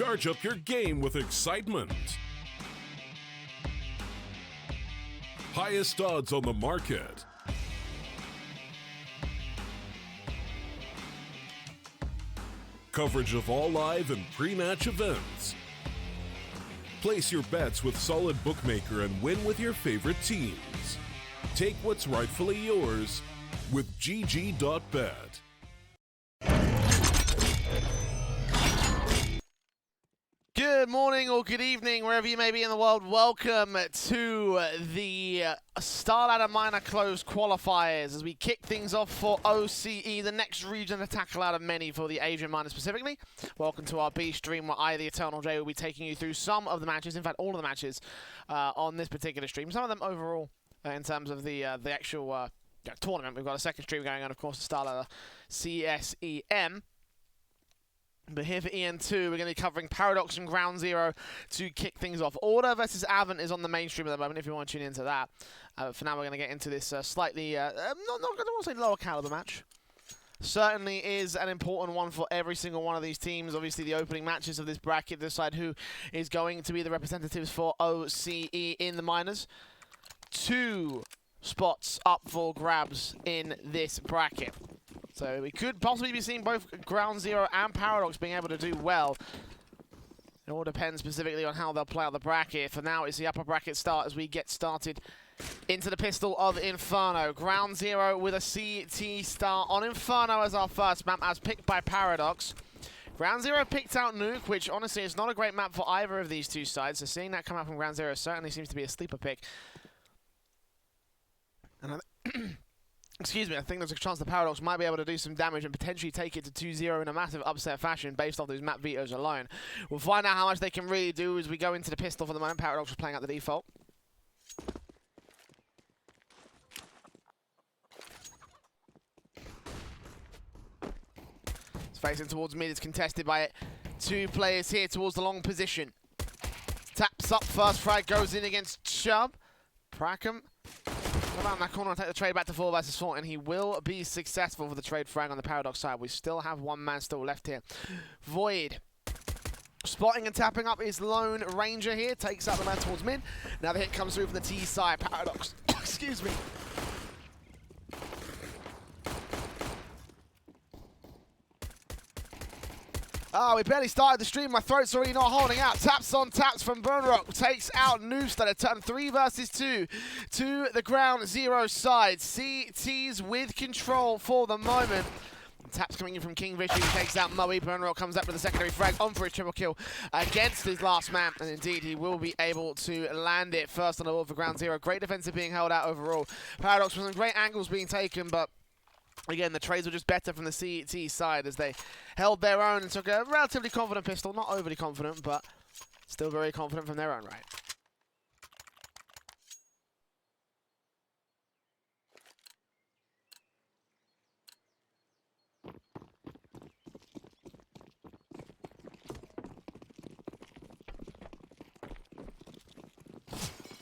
Charge up your game with excitement. Highest odds on the market. Coverage of all live and pre-match events. Place your bets with Solid Bookmaker and win with your favorite teams. Take what's rightfully yours with GG.bet. Good morning or good evening, wherever you may be in the world. Welcome to the StarLadder Minor Closed Qualifiers as we kick things off for OCE, the next region to tackle out of many for the Asian Minor specifically. Welcome to our B stream where I, the Eternal J, will be taking you through some of the matches, in fact all of the matches on this particular stream. Some of them overall in terms of the actual tournament. We've got a second stream going on, of course, the StarLadder CSEM. But here for EN2, we're going to be covering Paradox and Ground Zero to kick things off. Order versus Avant is on the main stream at the moment, if you want to tune into that. For now, we're going to get into this slightly, I don't want to say lower caliber match. Certainly is an important one for every single one of these teams. Obviously, the opening matches of this bracket decide who is going to be the representatives for OCE in the minors. 2 spots up for grabs in this bracket. So we could possibly be seeing both Ground Zero and Paradox being able to do well. It all depends specifically on how they'll play out the bracket. For now, it's the upper bracket start as we get started into the pistol of Inferno. Ground Zero with a CT start on Inferno as our first map, as picked by Paradox. Ground Zero picked out Nuke, which honestly is not a great map for either of these two sides. So seeing that come out from Ground Zero certainly seems to be a sleeper pick. And excuse me, I think there's a chance the Paradox might be able to do some damage and potentially take it to 2-0 in a massive upset fashion based off those map vetoes alone. We'll find out how much they can really do as we go into the pistol for the moment. Paradox was playing out the default. It's facing towards mid, it's contested by 2 players here towards the long position. Taps up, first frag goes in against Chubb. Prackham around that corner and take the trade back to 4 versus 4, and he will be successful for the trade frag on the Paradox side. We still have 1 man still left here. Void spotting and tapping up his Lone Ranger here, takes out the man towards mid. Now the hit comes through from the T side. Paradox, excuse me. Oh, we barely started the stream. My throat's already not holding out. Taps on taps from Burnrock. Takes out Noostar. Turn 3 versus 2 to the Ground Zero side. CT's with control for the moment. Taps coming in from King Vish. He takes out Moe. Burnrock comes up with a secondary frag on for his triple kill against his last man. And indeed, he will be able to land it first on the board for Ground Zero. Great defensive being held out overall. Paradox with some great angles being taken, but again, the trades were just better from the CT side as they held their own and took a relatively confident pistol. Not overly confident, but still very confident from their own right.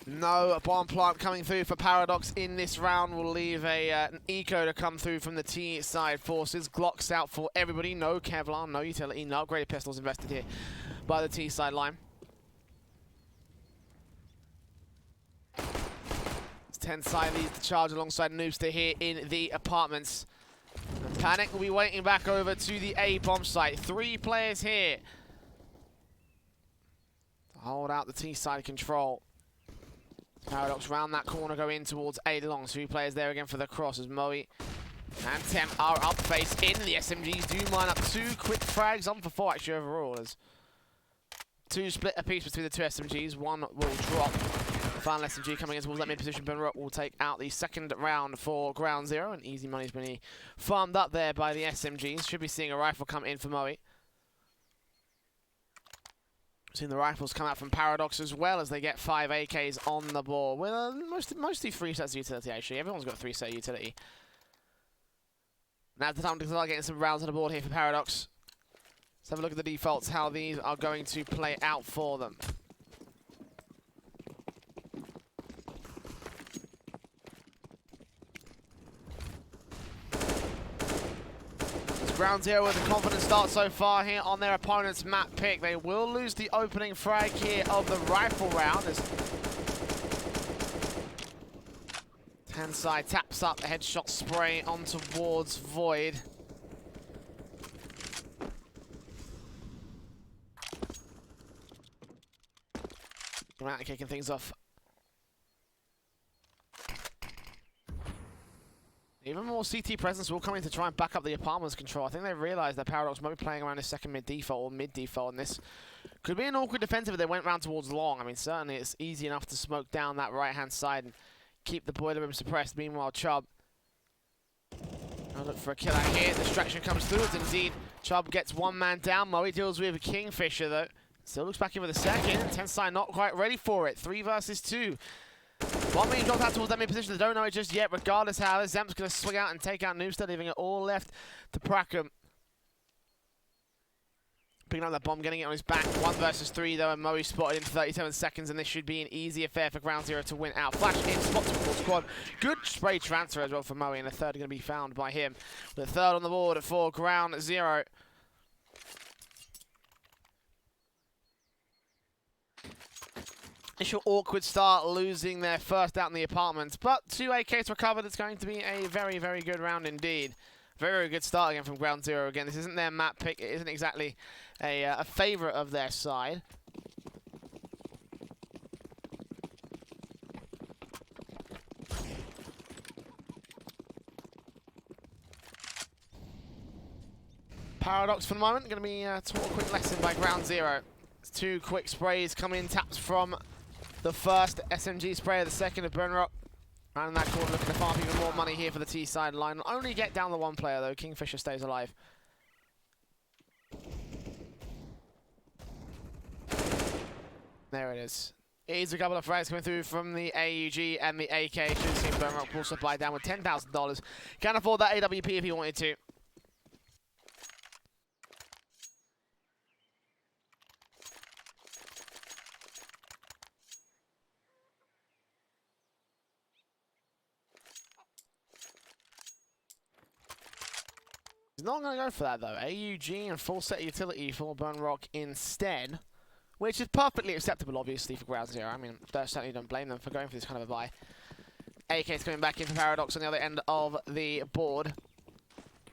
No bomb plant coming through for Paradox in this round. Will leave an eco to come through from the T side forces. Glocks out for everybody. No Kevlar, no utility, no upgraded pistols invested here by the T side line. It's 10 side leads to charge alongside Noobster here in the apartments. And Panic will be waiting back over to the A bomb site. 3 players here to hold out the T side control. Paradox round that corner, go in towards A long. 2 players there again for the cross as Moe and Temp are up face in. The SMGs do line up 2 quick frags on for 4 actually overall. As 2 split a piece between the 2 SMGs, 1 will drop. The final SMG coming in towards that mid position. Benrock will take out the second round for Ground Zero, and easy money's been farmed up there by the SMGs. Should be seeing a rifle come in for Moe. Seeing the rifles come out from Paradox as well as they get 5 AKs on the board. With mostly 3 sets of utility, actually. Everyone's got 3 set of utility. Now's the time to start getting some rounds on the board here for Paradox. Let's have a look at the defaults, how these are going to play out for them. Ground Zero with a confident start so far here on their opponent's map pick. They will lose the opening frag here of the rifle round as Tensai taps up the headshot spray on towards Void. Right, kicking things off. Even more CT presence will come in to try and back up the apartment's control. I think they realised that Paradox might be playing around his second mid default or mid default, and this could be an awkward defensive if they went round towards long. I mean, certainly it's easy enough to smoke down that right-hand side and keep the boiler room suppressed. Meanwhile, Chubb, I'll look for a kill out here. Distraction comes through. It's indeed Chubb gets one man down. Moe deals with a Kingfisher, though. Still looks back in with a second. Tensai not quite ready for it. 3 versus 2. One being dropped out towards that mid position. They don't know it just yet. Regardless, however, Zemp's going to swing out and take out Noobster, leaving it all left to Prackham. Picking up that bomb, getting it on his back. 1 versus 3, though, and Moe spotted in 37 seconds, and this should be an easy affair for Ground Zero to win out. Flash in, spot to full squad. Good spray transfer as well for Moe, and a third going to be found by him. The third on the board for Ground Zero. Initial awkward start, losing their first out in the apartments, but 2 AKs recovered. It's going to be a very, very good round indeed. Very, very good start again from Ground Zero. Again, this isn't their map pick. It isn't exactly a favourite of their side. Paradox for the moment. Going to be taught a quick lesson by Ground Zero. 2 quick sprays come in, taps from the first SMG sprayer, the second of Burn Rock. Around in that corner, looking to farm even more money here for the T side line. Will only get down the 1 player though. Kingfisher stays alive. There it is. It is a couple of frags coming through from the AUG and the AK. Should have seen Burn Rock pull supply down with $10,000. Can afford that AWP if he wanted to. He's not going to go for that, though. AUG and full set utility for Burn Rock instead, which is perfectly acceptable, obviously, for Ground Zero. I mean, I certainly don't blame them for going for this kind of a buy. AK's coming back into Paradox on the other end of the board.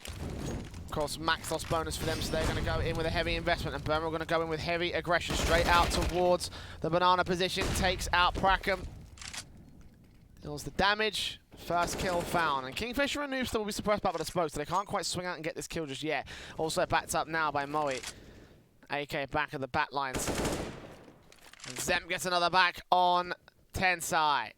Of course, max loss bonus for them, so they're going to go in with a heavy investment, and Burn Rock going to go in with heavy aggression straight out towards the banana position. Takes out Prackham. Deals the damage. First kill found, and Kingfisher and Noobster will be suppressed back by the smoke, so they can't quite swing out and get this kill just yet. Also backed up now by Moe. AK back at the bat lines. And Zemp gets another back on Tensai.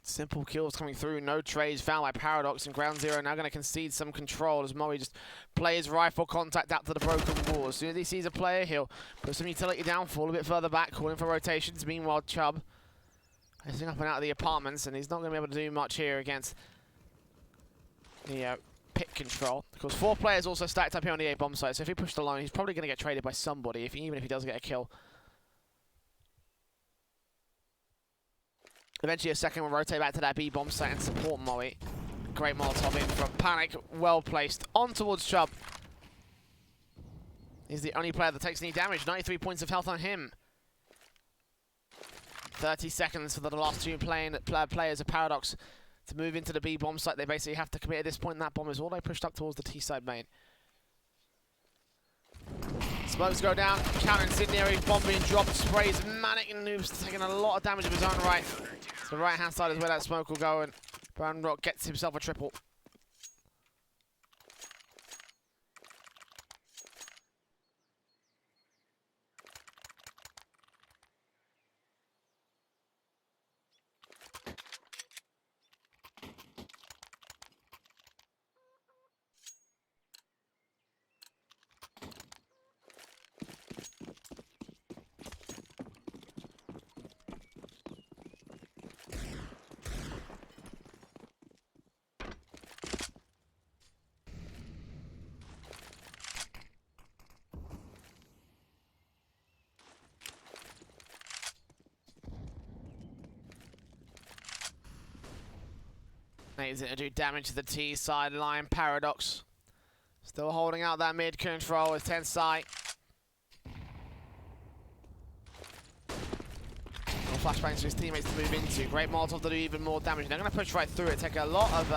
Simple kills coming through, no trades found by Paradox, and Ground Zero now going to concede some control as Moe just plays rifle contact out to the broken wall. As soon as he sees a player, he'll put some utility down, fall a bit further back, calling for rotations. Meanwhile, Chubb is up and out of the apartments, and he's not going to be able to do much here against the pit control. Of course, 4 players also stacked up here on the A bomb site, so if he pushed alone, he's probably going to get traded by somebody, even if he does get a kill. Eventually a second will rotate back to that B bomb site and support Moe. Great Molotov in from Panic, well placed. On towards Chubb. He's the only player that takes any damage. 93 points of health on him. 30 seconds for the last 2 players of Paradox to move into the B bomb site. They basically have to commit at this point, and that bomb is all they pushed up towards the T side main. Smokes go down, counter-incendiary, bomb being dropped, sprays Manic, and Noob's taking a lot of damage of his own right. So the right-hand side is where that smoke will go, and Burn Rock gets himself a triple. Needs it to do damage to the T sideline. Paradox still holding out that mid control with Tensai. Flashbangs for his teammates to move into. Great Molotov to do even more damage. They're going to push right through it, take a lot of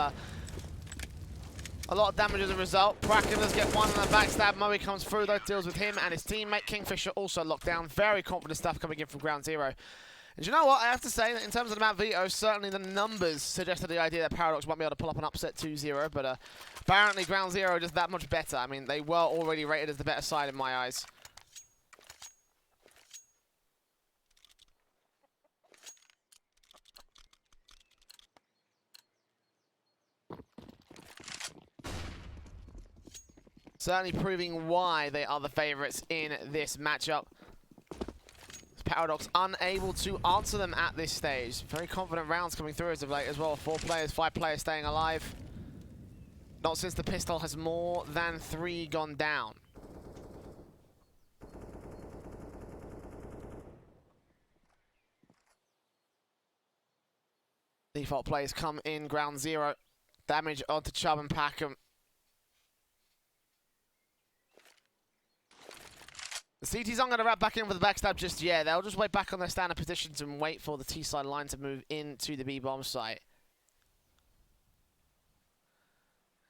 damage as a result. Bracken does get one on the backstab. Moe comes through though, deals with him and his teammate. Kingfisher also locked down. Very confident stuff coming in from ground zero. And you know what? I have to say that in terms of the map veto, certainly the numbers suggested the idea that Paradox might be able to pull up an upset 2-0, but apparently ground zero just that much better. I mean, they were already rated as the better side in my eyes. Certainly proving why they are the favourites in this matchup. Paradox unable to answer them at this stage. Very confident rounds coming through as of late as well. 4 players, 5 players staying alive. Not since the pistol has more than 3 gone down. Default plays come in ground zero. Damage onto Chubb and Packham. The CTs aren't going to wrap back in with the backstab just yet. They'll just wait back on their standard positions and wait for the T-side line to move into the B-bomb site.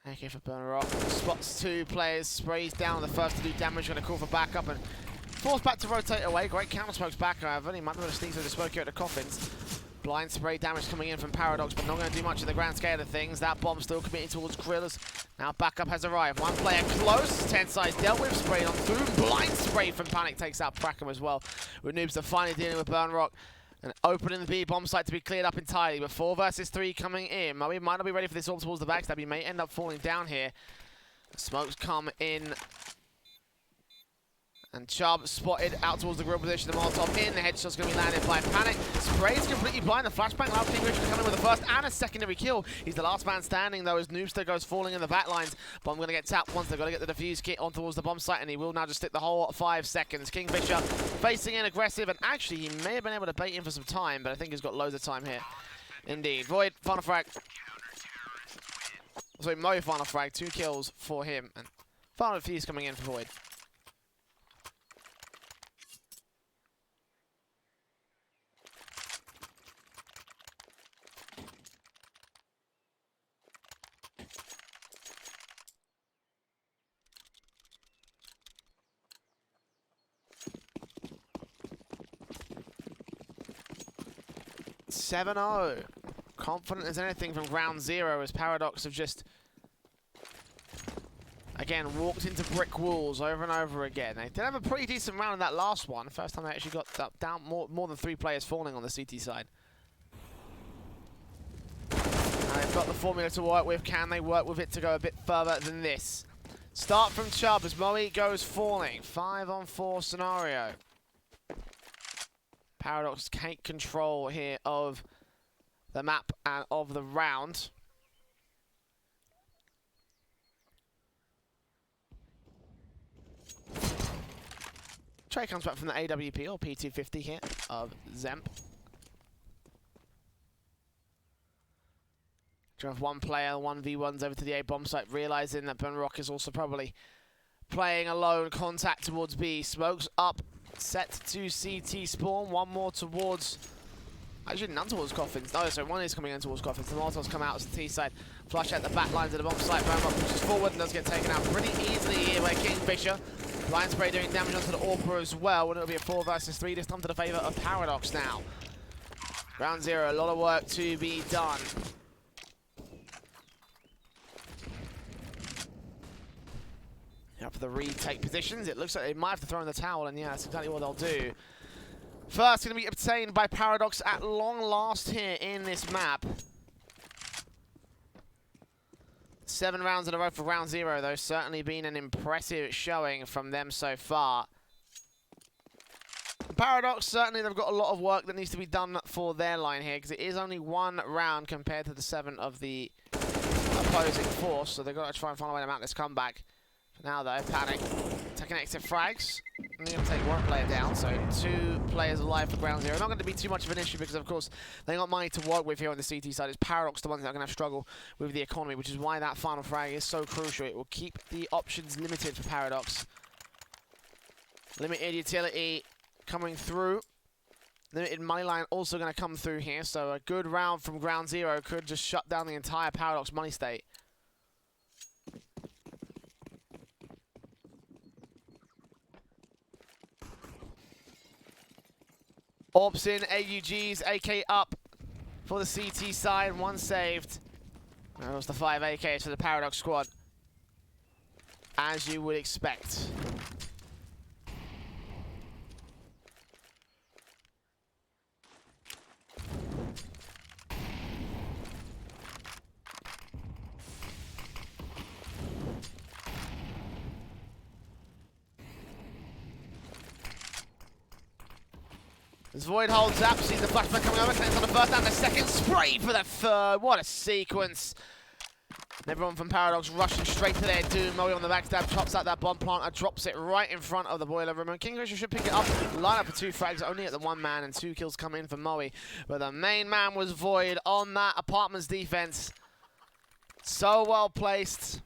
Okay, for Burner Rock. Spots 2 players, sprays down the first to do damage, going to call for backup and forced back to rotate away. Great counter smokes back, however. He might be able to sneak through the smoke here at the coffins. Blind spray damage coming in from Paradox, but not going to do much in the grand scale of things. That bomb still committing towards Grillers. Now backup has arrived. One player close. Tensai's dealt with. Sprayed on through. Blind spray from Panic takes out Prackham as well. With Noobs are finally dealing with Burn Rock. And opening the B bomb site to be cleared up entirely. But 4 versus 3 coming in. Moe might not be ready for this orb towards the backstab. He may end up falling down here. The smokes come in. And Chubb spotted out towards the grill position. The Molotov in. The headshot's going to be landed by Panic. Spray's completely blind. The flashbang allows Kingfisher to come in with the first and a secondary kill. He's the last man standing though as Noobster goes falling in the back lines. Bomb going to get tapped once. They've got to get the defuse kit on towards the bomb site and he will now just stick the whole 5 seconds. Kingfisher facing in aggressive and actually he may have been able to bait in for some time, but I think he's got loads of time here. Indeed. Void, final frag. Sorry, Moe final frag. 2 kills for him. And final defuse coming in for Void. $7-0. Confident as anything from ground zero as Paradox have just, again, walked into brick walls over and over again. They did have a pretty decent round in that last one. First time they actually got down more than 3 players falling on the CT side. And they've got the formula to work with. Can they work with it to go a bit further than this? Start from Chubb as Moe goes falling. 5-on-4 scenario. Paradox take control here of the map and of the round. Trey comes back from the AWP or P250 here of Zemp. Drive 1 player, 1v1s over to the A bomb site, realizing that Ben Rock is also probably playing alone. Contact towards B, smokes up. Set to CT spawn, 1 more towards, actually none towards Coffins. No, so 1 is coming in towards Coffins. The Molotovs come out as the T side, flush out the back lines of the bomb site. Burn Rock pushes forward and does get taken out pretty easily here by Kingfisher. Blind spray doing damage onto the AWPer as well, and it'll be a 4 versus 3, this time to the favour of Paradox now. Round 0, a lot of work to be done. Up for the retake positions. It looks like they might have to throw in the towel, and yeah, that's exactly what they'll do. First, going to be obtained by Paradox at long last here in this map. 7 rounds in a row for round 0, though. Certainly been an impressive showing from them so far. Paradox, certainly they've got a lot of work that needs to be done for their line here, because it is only 1 round compared to the 7 of the opposing force, so they've got to try and find a way to mount this comeback. For now, though, Panic taking exit frags. They're going to take one player down, so 2 players alive for ground zero. Not going to be too much of an issue because, of course, they got money to work with here on the CT side. It's Paradox the ones that are going to struggle with the economy, which is why that final frag is so crucial. It will keep the options limited for Paradox. Limited utility coming through. Limited money line also going to come through here, so a good round from ground zero could just shut down the entire Paradox money state. Orbs in, AUGs, AK up for the CT side, 1 saved. That was the 5 AKs for the Paradox squad, as you would expect. As Void holds up, sees the flashback coming over, connects on the first and the second, sprayed for the third. What a sequence. Everyone from Paradox rushing straight to their doom. Moe on the backstab, chops out that bomb planter, drops it right in front of the boiler room. And Kingfisher should pick it up, line up for 2 frags, only at the 1 man, and 2 kills come in for Moe. But the main man was Void on that apartment's defense. So well placed.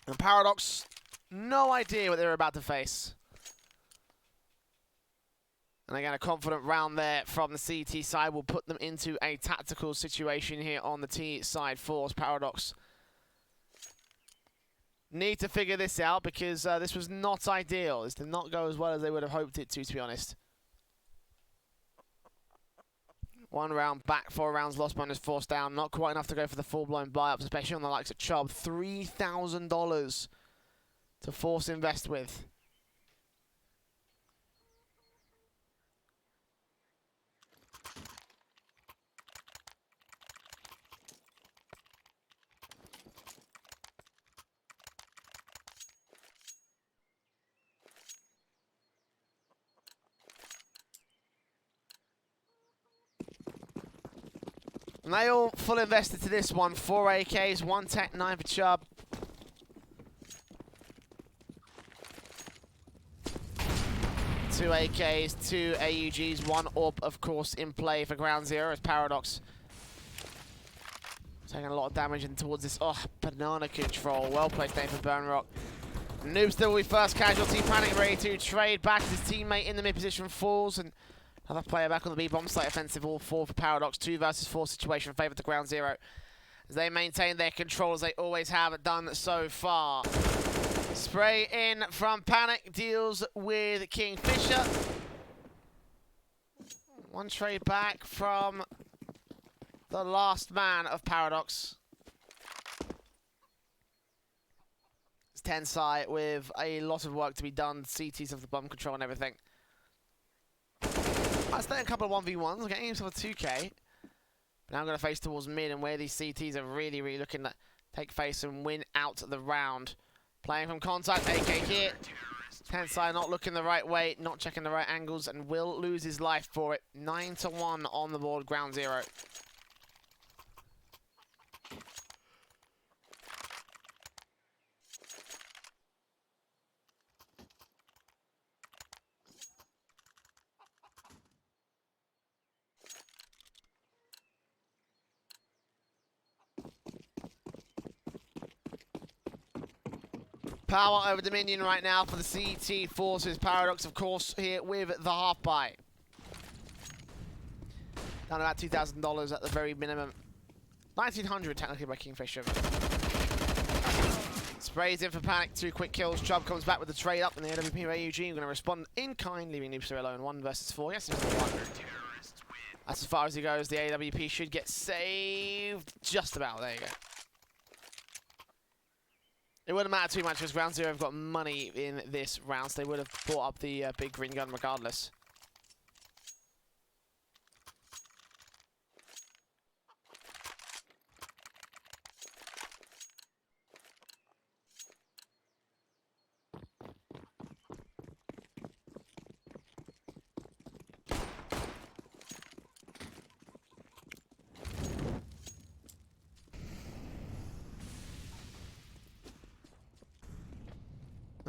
And Paradox, no idea what they were about to face. And again, a confident round there from the CT side will put them into a tactical situation here on the T side for Paradox. Need to figure this out because this was not ideal. This did not go as well as they would have hoped it to be honest. 1 round back, 4 rounds lost, bonus force down. Not quite enough to go for the full-blown buy-ups, especially on the likes of Chubb. $3,000 to force invest with. And they all full invested to this one. 4 AKs, 1 tech, 9 for Chubb. Two AKs, 2 AUGs, 1 orb, of course, in play for ground zero as Paradox taking a lot of damage in towards this. Oh, banana control. Well placed name for Burn Rock. Noob still will be first casualty. Panic ready to trade back. His teammate in the mid position falls, and another player back on the B-bomb site offensive, all 4 for Paradox. 2 versus 4 situation favored to ground zero as they maintain their control as they always have done so far. Spray in from Panic, deals with Kingfisher. 1 trade back from the last man of Paradox. It's Tensai with a lot of work to be done. CTs of the bomb control and everything. Let's play a couple of 1v1s, getting himself a 2k. But now I'm going to face towards mid and where these CTs are really, really looking to take face and win out the round. Playing from contact, AK here. Tensai not looking the right way, not checking the right angles, and will lose his life for it. 9-1 on the board, ground zero. Power over Dominion right now for the CT forces. Paradox, of course, here with the half buy. Down about $2,000 at the very minimum. 1,900 technically by Kingfisher. Sprays in for Panic, 2 quick kills. Chubb comes back with the trade up, and the AWP AUG are going to respond in kind, leaving Noobster alone. 1 versus 4. Yes, it's 1. That's as far as he goes. The AWP should get saved. Just about. There you go. It wouldn't matter too much because ground zero have got money in this round, so they would have bought up the big green gun regardless.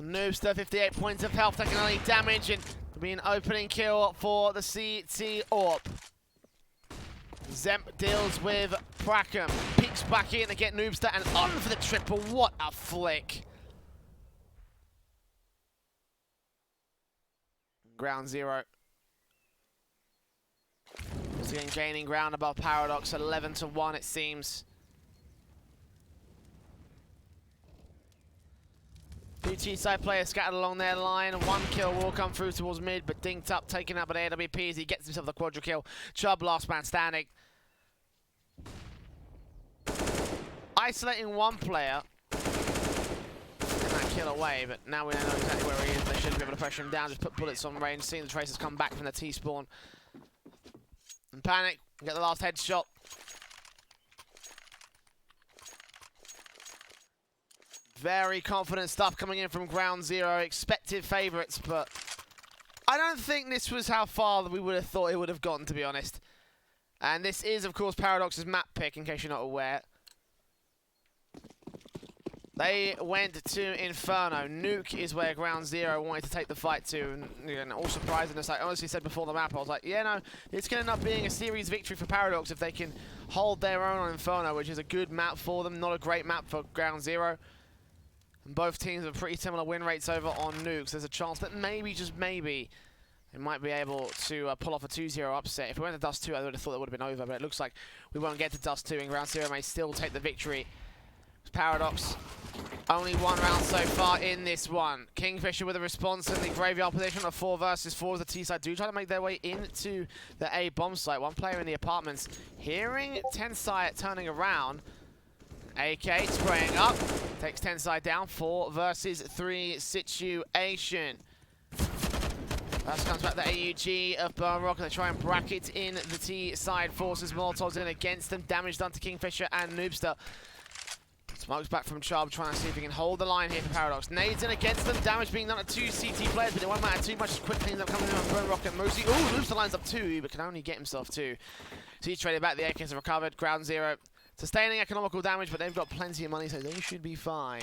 Noobster, 58 points of health, taking only damage, and it'll be an opening kill for the CT AWP. Zemp deals with Prackham, peeks back in to get Noobster, and on for the triple. What a flick. Ground zero. Again, gaining ground above Paradox, 11-1 it seems. Two T-side players scattered along their line. One kill will come through towards mid, but dinked up, taken out by the AWP as he gets himself the quadra kill. Chubb, last man standing. Isolating one player. Getting that kill away, but now we don't know exactly where he is. They should be able to pressure him down, just put bullets on range. Seeing the Tracers come back from the T-spawn. And Panic, get the last headshot. Very confident stuff coming in from Ground Zero. Expected favourites, but I don't think this was how far we would have thought it would have gotten, to be honest. And this is, of course, Paradox's map pick, in case you're not aware. They went to Inferno. Nuke is where Ground Zero wanted to take the fight to. And all surprising, I honestly said before the map, I was like, yeah, no, it's going to end up being a series victory for Paradox if they can hold their own on Inferno, which is a good map for them, not a great map for Ground Zero. And both teams have pretty similar win rates over on Nukes. There's a chance that maybe, just maybe, they might be able to pull off a 2-0 upset. If we went to Dust 2, I would have thought it would have been over, but it looks like we won't get to Dust 2, and Ground Zero may still take the victory. Paradox, only one round so far in this one. Kingfisher with a response in the graveyard position of 4 versus 4 as the T-side do try to make their way into the A bomb site. One player in the apartments hearing Tensai turning around. AK spraying up, takes Tensai down. 4 versus 3 situation. First comes back the AUG of Burn Rock. They try and bracket in the T-side forces. Molotovs in against them. Damage done to Kingfisher and Noobster. Smokes back from Chubb, trying to see if he can hold the line here for Paradox. Nades in against them, damage being done to 2 CT players, but it won't matter too much. Quick cleans up coming in on Burn Rock and Moosey. Ooh, Noobster lines up 2, but can only get himself 2. So he's traded back, the AKs have recovered. Ground Zero sustaining economical damage, but they've got plenty of money, so they should be fine.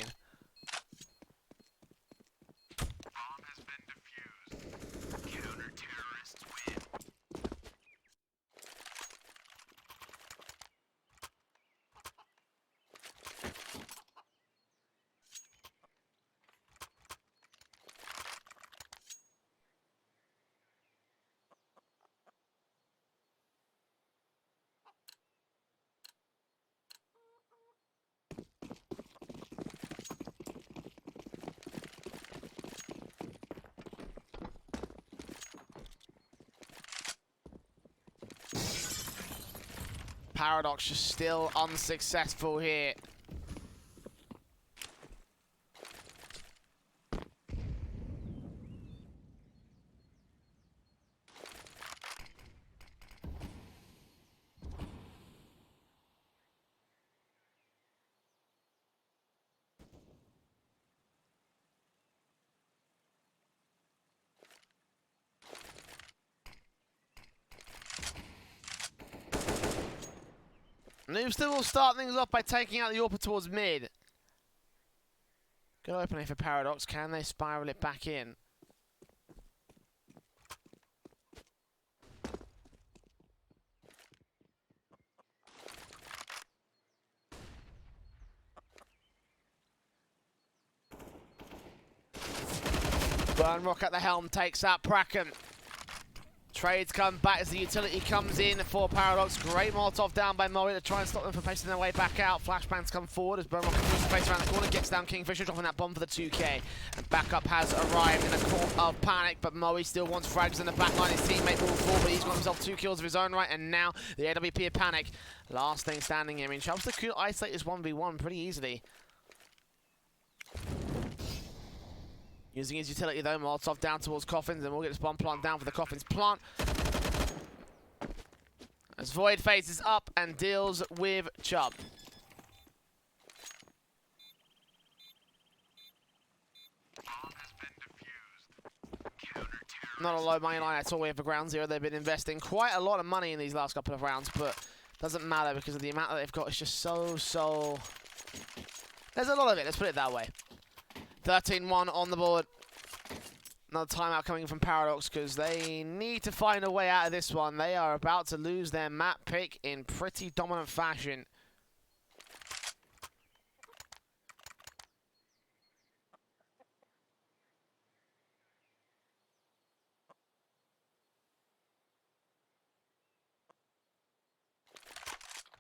Paradox is still unsuccessful here. Noobster will start things off by taking out the AWP towards mid. Good opening for Paradox. Can they spiral it back in? Burn Rock at the helm takes out Prackham. Trades come back as the utility comes in for Paradox. Great Molotov down by Mori to try and stop them from pacing their way back out. Flashbangs come forward as Burn Rock moves the face around the corner, gets down Kingfisher, dropping that bomb for the 2K. And backup has arrived in the corner of Panic, but Mori still wants frags in the back line. His teammate will fall, but he's got himself 2 kills of his own right, and now the AWP of Panic. Last thing standing here. I mean, Chubster could isolate this 1v1 pretty easily. Using his utility though, Molotov down towards Coffins, and we'll get this bomb plant down for the Coffins plant. As Void phases up and deals with Chubb. Not a low money line at all here for Ground Zero. They've been investing quite a lot of money in these last couple of rounds, but doesn't matter because of the amount that they've got. It's just so... There's a lot of it, let's put it that way. 13-1 on the board. Another timeout coming from Paradox because they need to find a way out of this one. They are about to lose their map pick in pretty dominant fashion.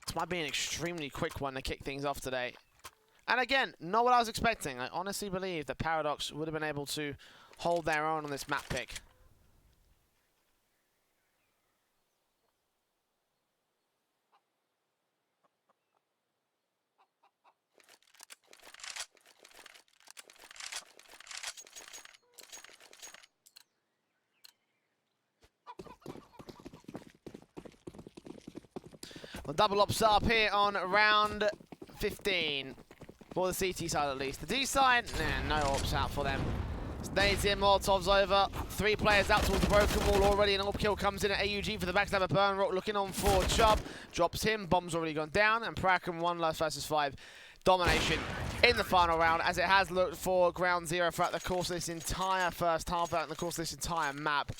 This might be an extremely quick one to kick things off today. And again, not what I was expecting. I honestly believe that Paradox would have been able to hold their own on this map pick. Well, double ops up here on round 15. For the CT side at least. The D side, nah, no ops out for them. Nades in, Molotov's over. 3 players out towards the broken wall already. An AWP kill comes in at AUG for the backstabber. Burn Rock looking on for Chubb. Drops him, bomb's already gone down. And Praken 1 last versus 5. Domination in the final round as it has looked for Ground Zero throughout the course of this entire first half, throughout the course of this entire map.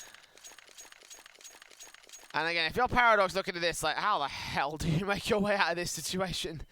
And again, if you're Paradox looking at this, like, how the hell do you make your way out of this situation?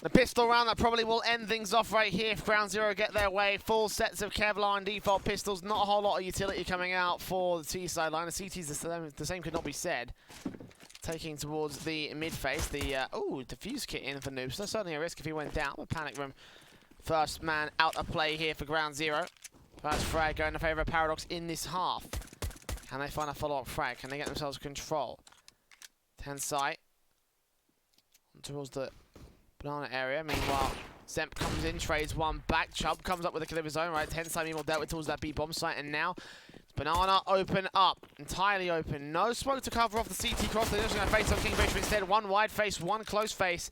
The pistol round that probably will end things off right here if Ground Zero get their way. Full sets of Kevlar and default pistols. Not a whole lot of utility coming out for the T side line. The CT's the same could not be said. Taking towards the mid face. The defuse kit in for Noobster. Certainly a risk if he went down. But Panic Room, first man out of play here for Ground Zero. First frag going in favour of Paradox in this half. Can they find a follow-up frag? Can they get themselves control? 10 sight. Towards the banana area. Meanwhile, Zemp comes in, trades one back. Chubb comes up with a kill of his own, right? 10 side meanwhile dealt with towards that B bomb site, and now Banana open up, entirely open. No smoke to cover off the CT cross. They're just going to face on Kingfisher instead. One wide face, one close face.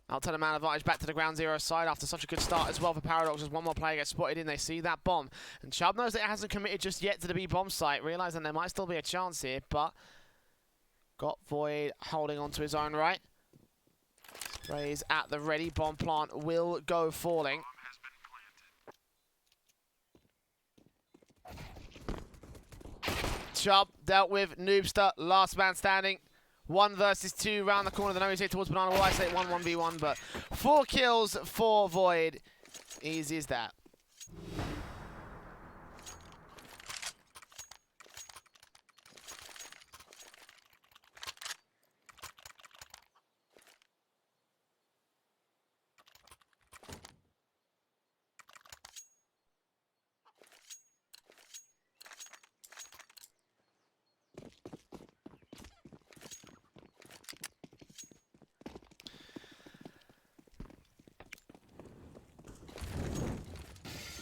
I'll turn a man advantage back to the Ground Zero side after such a good start as well for Paradox as one more player gets spotted in. They see that bomb. And Chubb knows that it hasn't committed just yet to the B bomb site, realizing there might still be a chance here, but got Void holding on to his own right. Sprays at the ready. Bomb plant will go falling. Chubb dealt with Noobster, last man standing. 1 versus 2 round the corner. The nose hit towards Banana. Well, I say 1-1v1, but 4 kills for Void. Easy as that.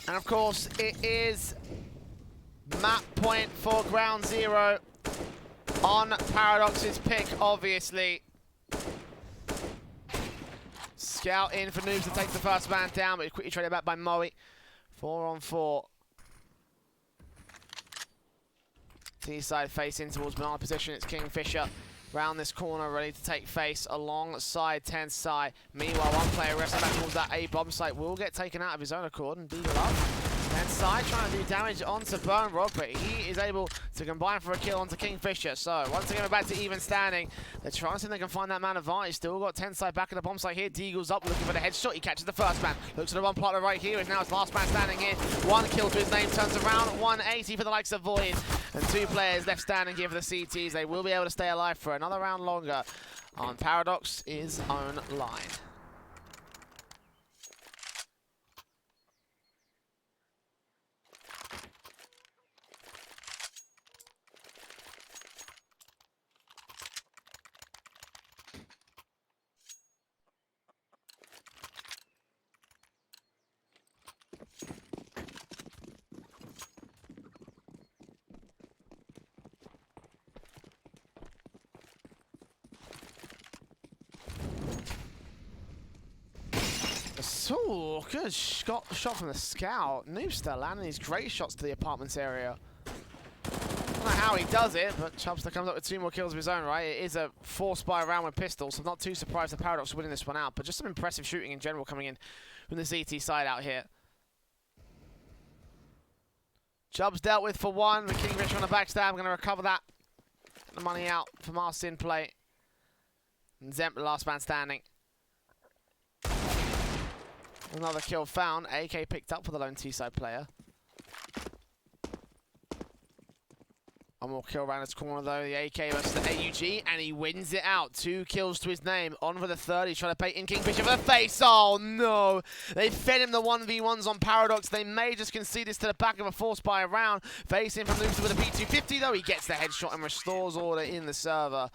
And of course, it is map point for Ground Zero on Paradox's pick, obviously. Scout in for Noobs to take the first man down, but he's quickly traded back by Moe. 4 on 4. T-side facing towards Banana position. It's Kingfisher round this corner, ready to take face alongside 10 side. Meanwhile, one player resting back towards that A bomb site will get taken out of his own accord and deal up. 10 side trying to do damage onto Burn Rock, but he is able to combine for a kill onto Kingfisher. So once again, we're back to even standing. They're trying to see if they can find that man advantage. Still got 10 side back at the bomb site here. Deagle's up looking for the headshot. He catches the first man. Looks at the one plotter right here. Is now his last man standing here. 1 kill to his name. Turns around. 180 for the likes of Void. And 2 players left standing here for the CTs. They will be able to stay alive for another round longer on Paradox's own line. Ooh, good shot from the scout. Noobster landing these great shots to the apartments area. I don't know how he does it, but Chubster comes up with 2 more kills of his own, right? It is a 4-spy round with pistols, so I'm not too surprised the Paradox winning this one out, but just some impressive shooting in general coming in from the ZT side out here. Chubbs dealt with for 1, the Kingfisher on the backstab, going to recover that. Get the money out for Marcin play. And Zemp, the last man standing. Another kill found. AK picked up for the lone T-side player. One more kill around his corner though. The AK versus the AUG, and he wins it out. 2 kills to his name. On for the third. He's trying to bait in Kingfisher for the face. Oh no! They fed him the 1v1s on Paradox. They may just concede this to the back of a force by a round. Facing from Luther with a P250 though. He gets the headshot and restores order in the server.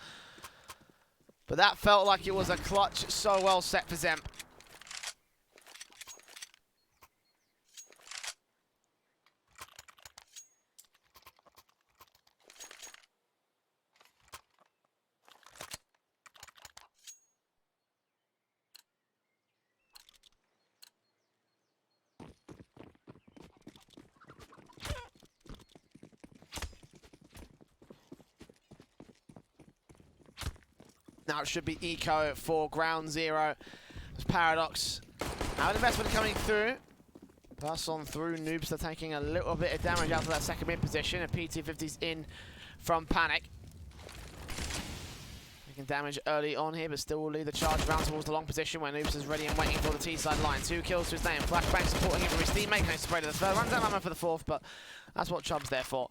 But that felt like it was a clutch. So well set for Zemp. Now it should be Eco for ground 0. It's Paradox. Now investment coming through. Pass on through. Noobster taking a little bit of damage out of that second mid position. And PT50's in from Panic. Taking damage early on here, but still will lead the charge round towards the long position where Noobster's ready and waiting for the T-side line. 2 kills to his name. Flashbang supporting him from his teammate. Can he spray to the third? Runs out ammo for the fourth, but that's what Chubb's there for.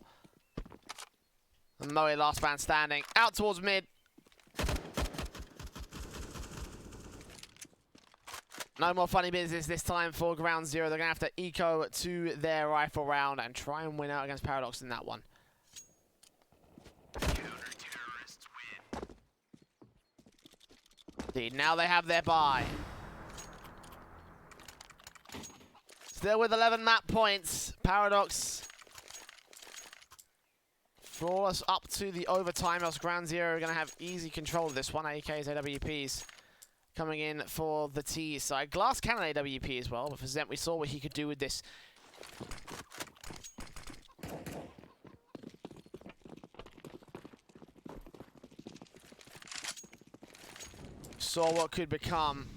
And Moe, last man standing. Out towards mid. No more funny business this time for ground 0. They're going to have to eco to their rifle round and try and win out against Paradox in that one. Indeed, now they have their buy. Still with 11 map points. Paradox flawless up to the overtime. Else ground 0 are going to have easy control of this one. AKs, AWPs. Coming in for the T side. Glass cannon AWP as well, but for Zemp we saw what he could do with this. Saw what could become.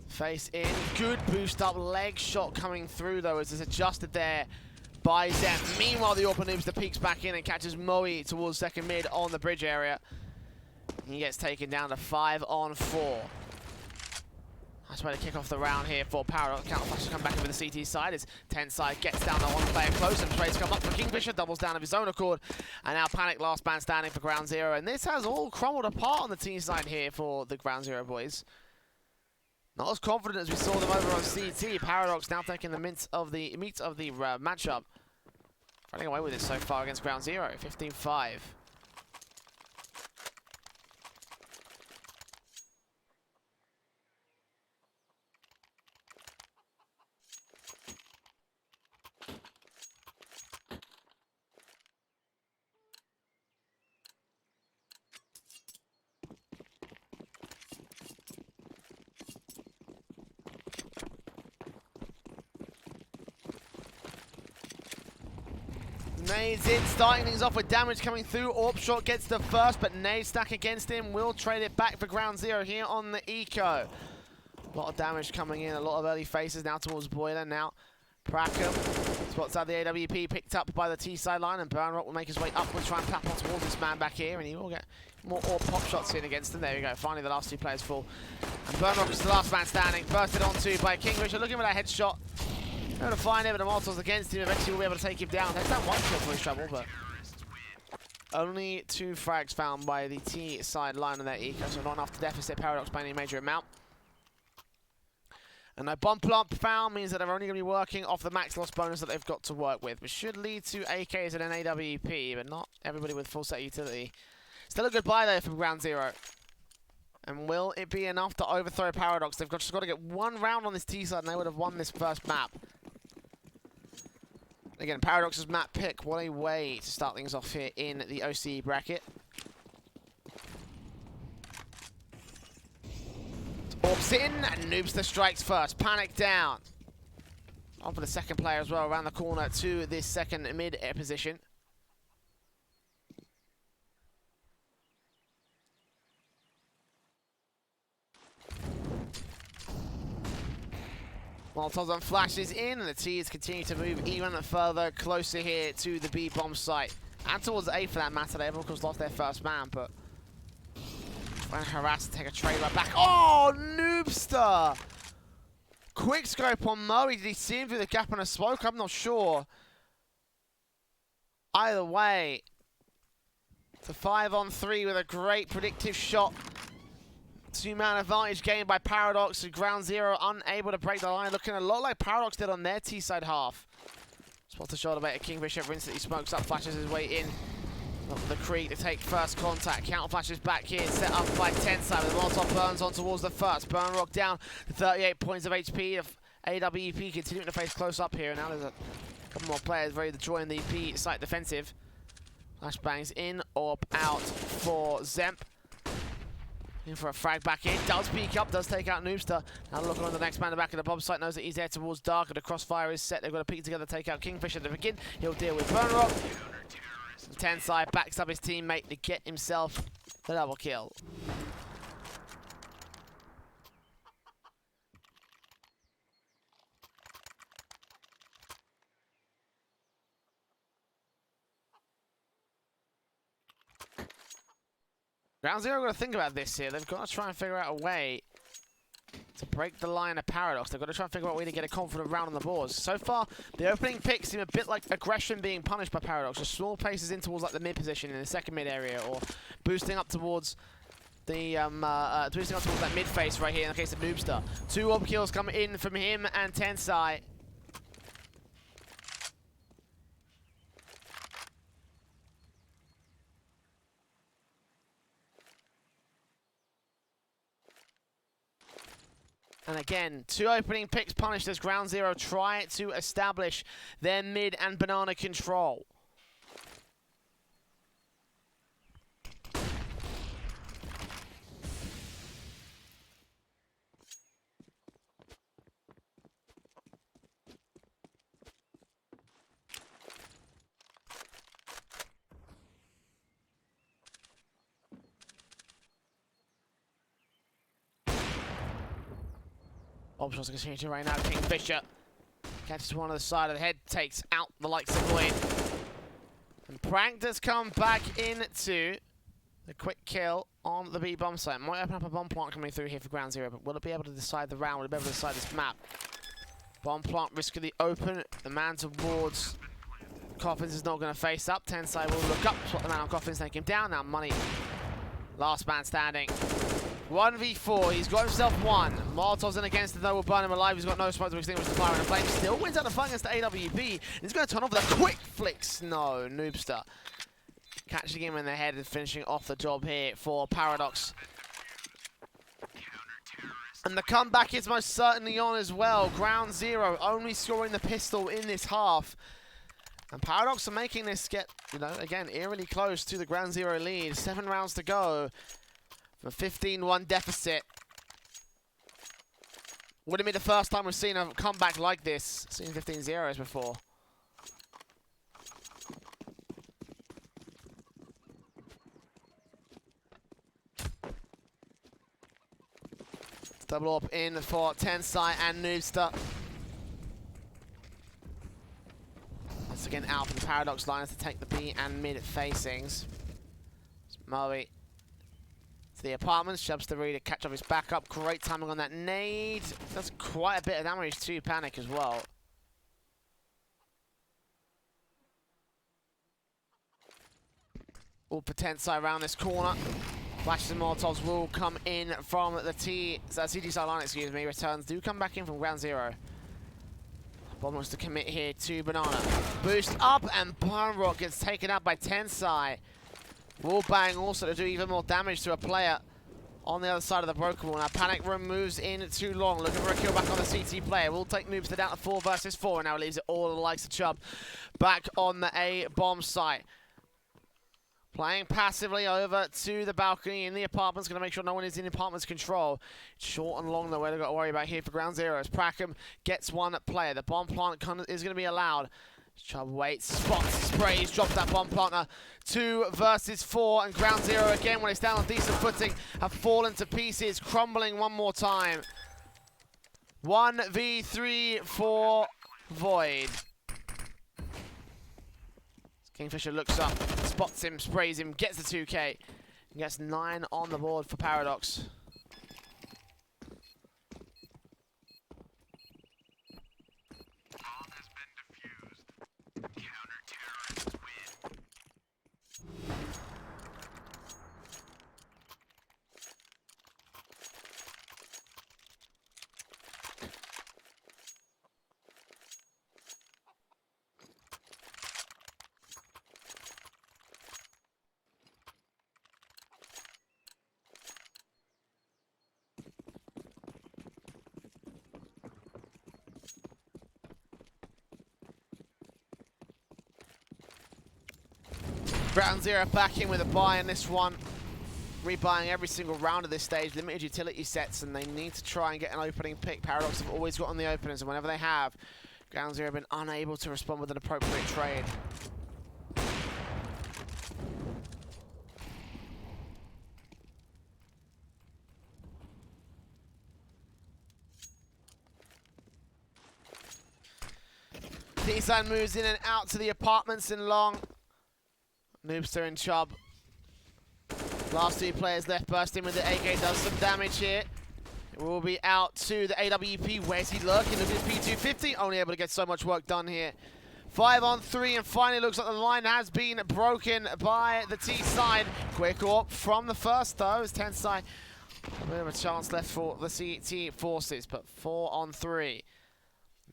Face in. Good boost up leg shot coming through though as it's adjusted there by Zemp. Meanwhile the Orpa Noobster peeks back in and catches Moe towards second mid on the bridge area. He gets taken down to 5 on 4. Nice way to kick off the round here for Paradox. Counter flash to come back over the CT side as 10 side gets down to 1 player close and trades come up for Kingfisher, doubles down of his own accord. And now Panic last man standing for ground 0. And this has all crumbled apart on the T side here for the ground 0 boys. Not as confident as we saw them over on CT. Paradox now taking the meat of the matchup. Running away with it so far against ground 0, 15-5. Nades in, starting things off with damage coming through. Orpshot gets the first, but Nade stack against him. Will trade it back for ground 0 here on the eco. A lot of damage coming in, a lot of early faces now towards Boiler. Now Prackham spots out the AWP, picked up by the T side line, and Burnrock will make his way upwards, try and tap on towards this man back here, and he will get more Orb pop shots in against him. There we go, finally the last 2 players fall. And Burnrock is the last man standing, bursted onto by Kingfisher, looking for that headshot. Able to find him, but the Molotov's against him. Eventually we'll be able to take him down. Takes down 1 kill for his trouble, but only 2 frags found by the T side line on their eco, so not enough to deficit Paradox by any major amount. And no bomb plump found means that they're only going to be working off the max loss bonus that they've got to work with, which should lead to AKs and an AWP, but not everybody with full set utility. Still a good buy though from ground 0. And will it be enough to overthrow Paradox? They've just got to get 1 round on this T side and they would have won this first map. Again, Paradox's map pick. What a way to start things off here in the OCE bracket. Orbs in, and Noobster strikes first. Panic down. On for the second player as well, around the corner to this second mid position. Molotovs and flashes in, and the T's continue to move even further closer here to the B bomb site. And towards A for that matter. They have of course lost their first man, but when harassed, take a trade right back. Oh, Noobster! Quick scope on Murray. Did he see him through the gap in a smoke? I'm not sure. Either way, it's a 5-on-3 with a great predictive shot. Two-man advantage gained by Paradox. Ground Zero unable to break the line. Looking a lot like Paradox did on their T-side half. Spots the shoulder bait. Kingfisher instantly smokes up, flashes his way in. Up the creek to take first contact. Counter flashes back here. Set up by Tensai with Molotov burns on towards the first. Burn Rock down to 38 points of HP. AWP continuing to face close up here. Now there's a couple more players ready to join the B site defensive. Flashbangs in or out for Zemp. In for a frag back in, does peek up, does take out Noobster. Now looking on the next man, the back of the bomb site, knows that he's there towards Dark, and the crossfire is set. They've got to peek together, take out Kingfisher to begin. He'll deal with Burn Rock. Tensai backs up his teammate to get himself the double kill. Ground Zero got to think about this here. They've got to try and figure out a way to break the line of Paradox. They've got to try and figure out a way to get a confident round on the boards. So far, the opening picks seem a bit like aggression being punished by Paradox. Just small places in towards like the mid position in the second mid area, or boosting up towards the that mid face right here in the case of Noobster. 2 orb kills come in from him and Tensai. And again, 2 opening picks punished as Ground Zero try to establish their mid and banana control. Options continue to rain out. Kingfisher catches one on the side of the head, takes out the likes of Void. And Prank does come back into the quick kill on the B bomb site. Might open up a bomb plant coming through here for Ground Zero, but will it be able to decide the round? Will it be able to decide this map? Bomb plant riskily open. The man towards Coffins is not going to face up. Tensai will look up, swap the man on Coffins, take him down. Now Money, last man standing. 1v4, he's got himself 1. Molotov's in against him, though, will burn him alive. He's got no smoke to extinguish the fire, and the flame still wins out the fight against the AWP. And he's going to turn off with a quick flicks. No, Noobster catching him in the head and finishing off the job here for Paradox. And the comeback is most certainly on as well. Ground Zero only scoring the pistol in this half. And Paradox are making this get, you know, again, eerily close to the Ground Zero lead. 7 rounds to go. A 15-1 deficit. Wouldn't be the first time we've seen a comeback like this. Seen 15-0s before. Double up in for Tensai and Noobster. Once again out for the Paradox liners to take the B and mid facings. Murray to the apartments, shoves the reader, catch off his backup. Great timing on that nade. That's quite a bit of damage to Panic as well. All Tensai around this corner. Flashes and Molotovs will come in from the CG side line, excuse me. Returns do come back in from Ground Zero. Bomb wants to commit here to Banana. Boost up and Burn Rock gets taken out by Tensai. Wall bang also to do even more damage to a player on the other side of the broken wall. Now Panic Room moves in too long, looking for a kill back on the CT player. Will take Noobster down to 4 versus 4, and now leaves it all the likes of Chubb back on the A bomb site. Playing passively over to the balcony in the apartments. Going to make sure no one is in the apartment's control. Short and long, though, we've got to worry about here for ground zero. As Prackham gets one player. The bomb plant is going to be allowed. Chubb waits, spots, sprays, drops that bomb planter. 2 versus 4, and ground zero again, when it's down on decent footing, have fallen to pieces, crumbling one more time. 1v3 for Void. Kingfisher looks up, spots him, sprays him, gets the 2K, and gets 9 on the board for Paradox. Ground zero back in with a buy in this one. Rebuying every single round of this stage. Limited utility sets, and they need to try and get an opening pick. Paradox have always got on the openers, and whenever they have, ground zero have been unable to respond with an appropriate trade. T-Side moves in and out to the apartments in long. Noobster and Chubb. Last 2 players left, bursting with the AK, does some damage here. It will be out to the AWP. Where's he lurking? Look at his P250, only able to get so much work done here. 5 on 3, and finally looks like the line has been broken by the T-Side. Quick AWP from the first though, as 10 side. A bit of a chance left for the CT forces, but 4 on 3.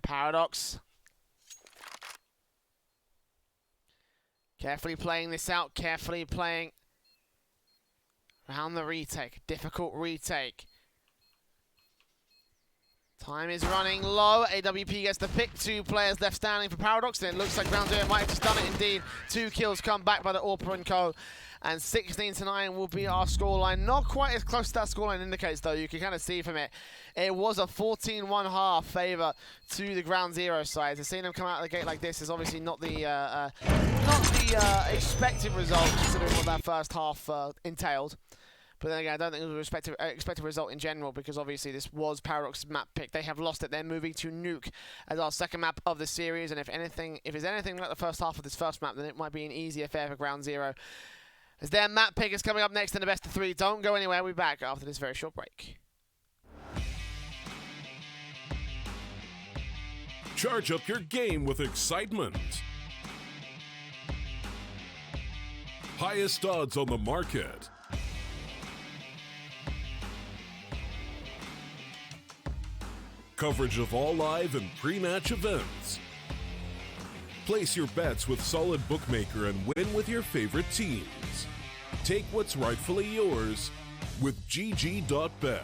Paradox. Carefully playing this out, carefully playing around the retake. Difficult retake. Time is running low. AWP gets the pick. 2 players left standing for Paradox. And it looks like ground zero might have just done it indeed. 2 kills come back by the Orpa and Co. And 16-9 will be our scoreline. Not quite as close to that scoreline indicates, though. You can kind of see from it. It was a 14-1 favor to the ground zero side. So seeing them come out of the gate like this is obviously not the expected result, considering what that first half entailed. But then again, I don't think it was an expected result in general, because obviously this was Paradox's map pick. They have lost it. They're moving to Nuke as our second map of the series. And if it's anything like the first half of this first map, then it might be an easy affair for ground zero. As their map pick is coming up next in the best of 3. Don't go anywhere. We'll be back after this very short break. Charge up your game with excitement. Highest odds on the market. Coverage of all live and pre-match events. Place your bets with Solid Bookmaker and win with your favorite teams. Take what's rightfully yours with GG.bet.